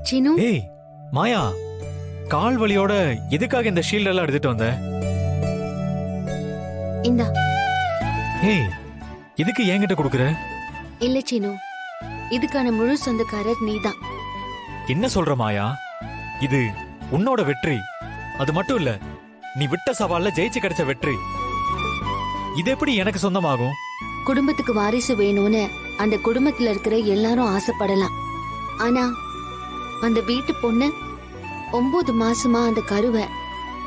சீனு, ஏய் மாயா, கால் வலியோட எதுக்காக இந்த ஷீல்ட் எல்லாம் எடுத்துட்டு வந்த? இந்தா. ஏய், இதுக்கு என்கிட்ட கொடுக்குற? இல்ல சீனு, இதுக்கான முழு சொந்தக்காரர் நீதான். என்ன சொல்ற மாயா? இது உன்னோட வெற்றி. அது மட்டும் இல்ல, நீ விட்ட சவால்ல ஜெயிச்சு கிடைச்ச வெற்றி. இது எப்படி எனக்கு சொந்தமாகும்? குடும்பத்துக்கு வாரிசு வேணும்னு அந்த குடும்பத்துல இருக்கிற எல்லாரும் ஆசைப்படலாம். ஆனா அந்த வீட்டு பொண்ணு 9 மாசமா அந்த கருவை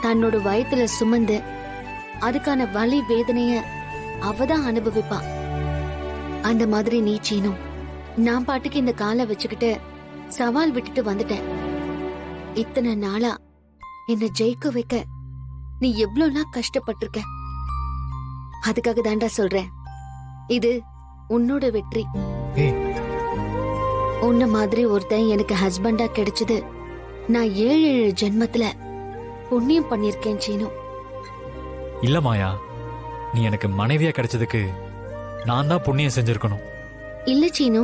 தன்னோட வயித்துல சுமந்து அதுக்கான வலி வேதனைய அவதான் அனுபவிப்பா. அந்த மாதிரி நீ சீனு, நான் பாட்டுக்கு இந்த காலை வச்சுக்கிட்டு சவால் விட்டுட்டு வந்துட்டேன். இத்தனை நாளா என்ன ஜெயிக்க வைக்க நீ எவ்வளவுலாம் கஷ்டப்பட்டிருக்க. அதுக்காக தாண்டா சொல்றேன், இது உன்னோட வெற்றி. ஏய், உன்ன மாதிரி ஒருத்தன் எனக்கு ஹஸ்பண்டா கிடைச்சது நான் 7 ஜென்மத்துல புண்ணியம் பண்ணிருக்கேன் சீனு. இல்ல மாயா, நீ எனக்கு மனைவியா கிடைச்சதுக்கு நான் தான் புண்ணியம் செஞ்சிருக்கணும். இல்ல சீனு,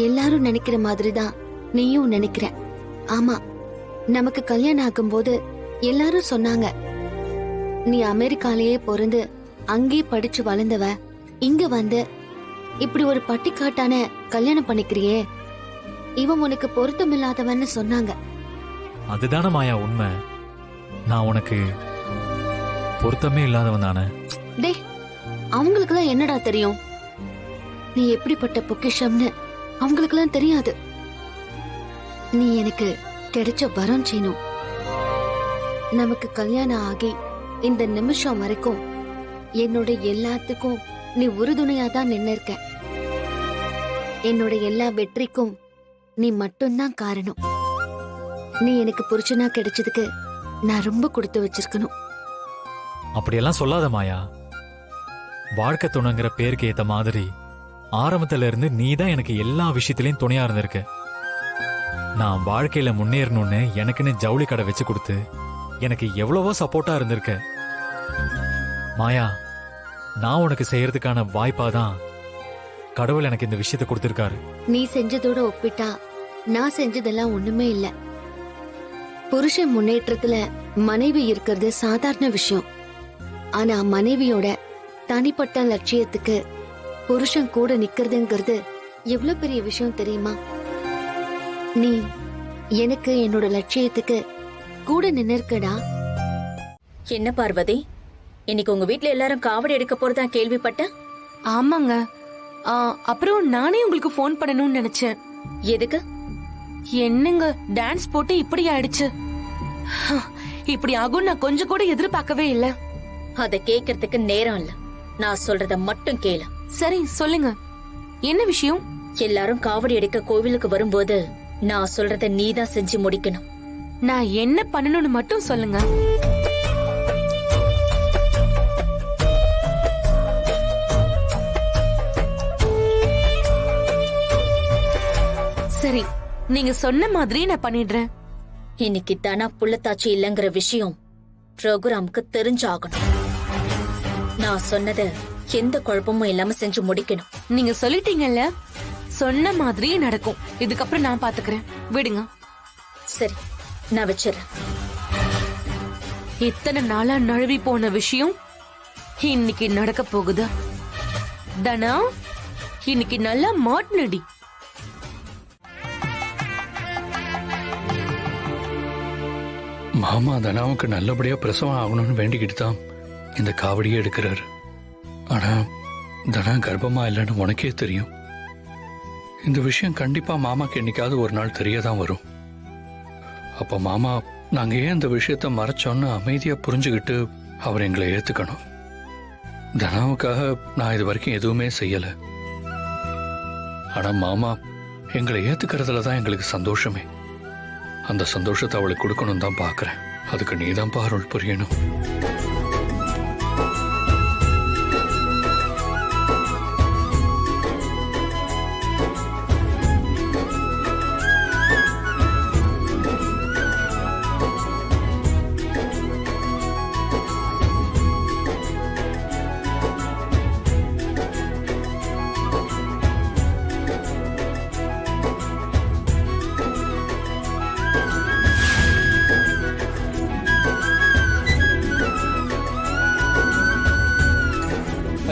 எல்லாரும் நினைக்கிற மாதிரிதான் நீயும் நினைக்கிற. ஆமா, நமக்கு கல்யாணம் ஆகும்போது எல்லாரும் சொன்னாங்க, நீ அமெரிக்காலேயே பிறந்து அங்கே படிச்சு வளர்ந்தவ, இங்க வந்து இப்படி ஒரு பட்டிக்காட்டான கல்யாணம் பண்ணிக்கிறியே, இவன் உனக்கு பொருத்தமில்லாதவன்னு சொன்னாங்க. அதுதானே மாயா உண்மை. நான் உனக்கு பொருத்தமே இல்லாதவன் தானே? டே, அவங்களுக்கெல்லாம் என்னடா தெரியும்? நீ எப்படிப்பட்ட பொக்கிஷம்னு அவங்களுக்கெல்லாம் தெரியாது. நீ எனக்கு கிடைச்ச வரம் சீனு. நமக்கு கல்யாணம் ஆகி இந்த நிமிஷம் வரைக்கும் என்னோட எல்லாத்துக்கும் நீ உறுதுணையா தான் நின்னு இருக்க. என்னோட எல்லா வெற்றிக்கும் நீ மட்டும்தான் காரணம். நீ எனக்கு புருஷனா கிடைச்சதுக்கு நான் ரொம்ப கொடுத்து வச்சிருக்கணும். அப்படியெல்லாம் சொல்லாத மாயா. வாழ்க்கை துணைங்கிற பேருக்கு ஏத்த மாதிரி ஆரம்பத்துல இருந்து நீ தான் எனக்கு எல்லா விஷயத்திலயும் துணையா இருந்திருக்க. நான் வாழ்க்கையில முன்னேறணும்னு எனக்குன்னு ஜவுளி கடை வச்சு கொடுத்து எனக்கு எவ்வளவோ சப்போர்ட்டா இருந்திருக்க. மாயா, நான் உனக்கு செய்யறதுக்கான வாய்ப்பாதான் கடவுள் எனக்கு இந்த விஷயத்தை கொடுத்திருக்காரு. நீ செஞ்சதோட ஒப்பிட்டா நான் செஞ்சதெல்லாம் ஒண்ணுமே இல்ல. புருஷன் முன்னேற்றத்துல மனைவி இருக்கிறது சாதாரண விஷயம். ஆனா மனைவியோட தனிப்பட்ட லட்சியத்துக்கு புருஷன் கூட நிக்கிறதுங்கிறது எவ்வளவு பெரிய விஷயம் தெரியுமா? நீ எனக்கு என்னோட லட்சியத்துக்கு கூட நின்னு இருக்கடா. என்ன பார்வதி, இன்னைக்கு உங்க வீட்ல எல்லாரும் காவடி எடுக்க போறதா கேள்விப்பட்டேன். ஆமாங்க. அப்புறம் நானே உங்களுக்கு ஃபோன் பண்ணணும்னு நினைச்சேன். எதுக்கு? என்னங்க டான்ஸ் போட்டு இப்படி ஆயிடுச்சு. இப்படி ஆகும் நான் கொஞ்சம் கூட எதிர்பார்க்கவே இல்ல. அத கேக்குறதுக்கு நேரம் இல்ல, நான் சொல்றத மட்டும் கேளு. சரி சொல்லுங்க, என்ன விஷயம்? எல்லாரும் காவடி எடுக்க கோவிலுக்கு வரும்போது நான் சொல்றத நீதான் செஞ்சு முடிக்கணும். நான் என்ன பண்ணணும்னு மட்டும் சொல்லுங்க. சரி, நீங்க சொன்ன மாதிரி நான் பண்ணிடுறேன். இன்னைக்கு தானா புள்ளத்தாச்சி இல்லங்கிற விஷயம் ப்ரோக்ராமுக்கு தெரிஞ்சாகணும். நான் சொன்னத எந்த குழப்பமும் இல்லாம செஞ்சு முடிக்கணும். நீங்க சொல்லிட்டீங்கல்ல, சொன்ன மாதிரியே நடக்கும். இதுக்கப்புறம் நான் பாத்துக்கிறேன், விடுங்க. சரி, நான் வச்சிடறேன். இத்தனை நாளா நழுவி போன விஷயம் இன்னைக்கு நடக்க போகுது. தனா, இன்னைக்கு நல்லா மாட்னடி. மாமா தனாவுக்கு நல்லபடியா பிரசவம் ஆகணும்னு வேண்டிக்கிட்டு தான் இந்த காவடியே எடுக்கிறாரு. ஆனா தனா கர்ப்பமா இல்லைன்னு உனக்கே தெரியும். இந்த விஷயம் கண்டிப்பா மாமாக்கு என்னைக்காவது ஒரு நாள் தெரியதான் வரும். அப்ப மாமா நாங்க ஏன் இந்த விஷயத்த மறைச்சோன்னு அமைதியா புரிஞ்சுக்கிட்டு அவர் எங்களை ஏத்துக்கணும். தனாவுக்காக நான் இது வரைக்கும் எதுவுமே செய்யல. ஆனா மாமா எங்களை ஏத்துக்கிறதுல தான் எங்களுக்கு சந்தோஷமே. அந்த சந்தோஷத்தை அவளுக்கு கொடுக்கணும் தான் பாக்குறேன். அதுக்கு நீதான் அருள் புரியணும்.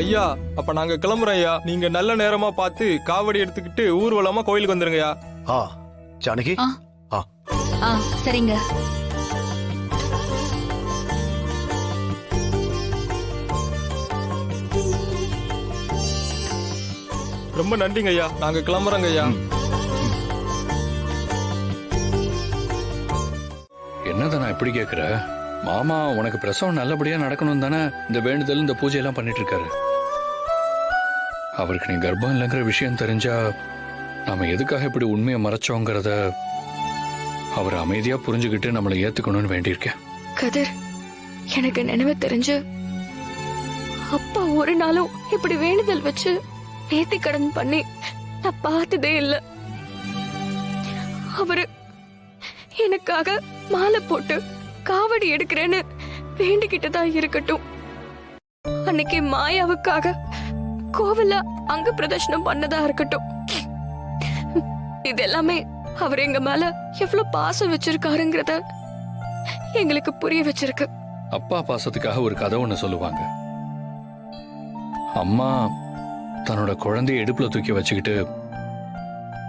ஐயா அப்ப நாங்க கிளம்புறோம் ஐயா. நீங்க நல்ல நேரமா பார்த்து காவடி எடுத்துக்கிட்டு ஊர்வலமா கோயிலுக்கு வந்துருங்கய்யா. ஆ ஜானகி. சரிங்க. ரொம்ப நன்றிங்க ஐயா. நாங்க கிளம்புறோங்க ஐயா. என்னதானா இப்படி கேக்குற? மாமா உனக்கு பிரசவம் நல்லபடியா நடக்கணும் தானே இந்த வேண்டுதல் இந்த பூஜை எல்லாம் பண்ணிட்டு இருக்காரு. அவருக்கு நீ கர்ப்பம் இல்லைங்கிற விஷயம் தெரிஞ்சா நாம எதுக்காக இப்படி உண்மையை மறைச்சோங்கிறத அவர் அமைதியா புரிஞ்சுக்கிட்டு நம்மளை ஏத்துக்கணும்னு வேண்டியிருக்கேன். கதிர், எனக்கு நினைவு தெரிஞ்சு அப்பா ஒரு நாளும் இப்படி வேண்டுதல் வச்சு நேர்த்தி கடன் பண்ணி நான் பார்த்ததே இல்ல. அவரு எனக்காக மாலை போட்டு காவடி எடுக்கிறேன்னு வேண்டிக்கிட்டதா இருக்கட்டும், அன்னைக்கு மாயாவுக்காக கோவில்ல அங்க பிரதர்ஷனம் பண்ணதா இருக்கட்டும், இது எல்லாமே அவர் எங்க மேல எவ்வளவு பாசம் வச்சிருக்காருங்கிறத எங்களுக்கு புரிய வச்சிருக்கு. அப்பா பாசத்துக்காக ஒரு கதை ஒண்ணு சொல்லுவாங்க. அம்மா தன்னோட குழந்தைய இடுப்புல தூக்கி வச்சுக்கிட்டு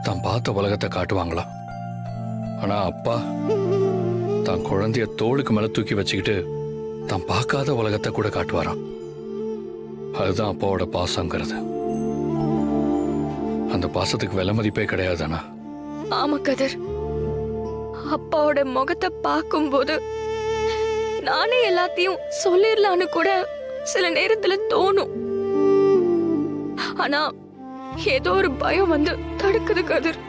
தான் பார்த்த உலகத்தை காட்டுவாங்களாம். ஆனா அப்பா தான் குழந்தைய தோளுக்கு மேல தூக்கி வச்சுக்கிட்டு தான் பார்க்காத உலகத்தை கூட காட்டுவாராம். அதுதான் அப்பாவோட பாசங்கிறது. அந்த பாசத்துக்கு விலை மதிப்பே கிடையாதுண்ணா. ஆமா கதிர், அப்பாவோட முகத்தை பார்க்கும்போது நானே எல்லாத்தையும் சொல்லிடலான்னு கூட சில நேரத்துல தோணும். ஆனா ஏதோ ஒரு பயம் வந்து தடுக்குது கதிர்.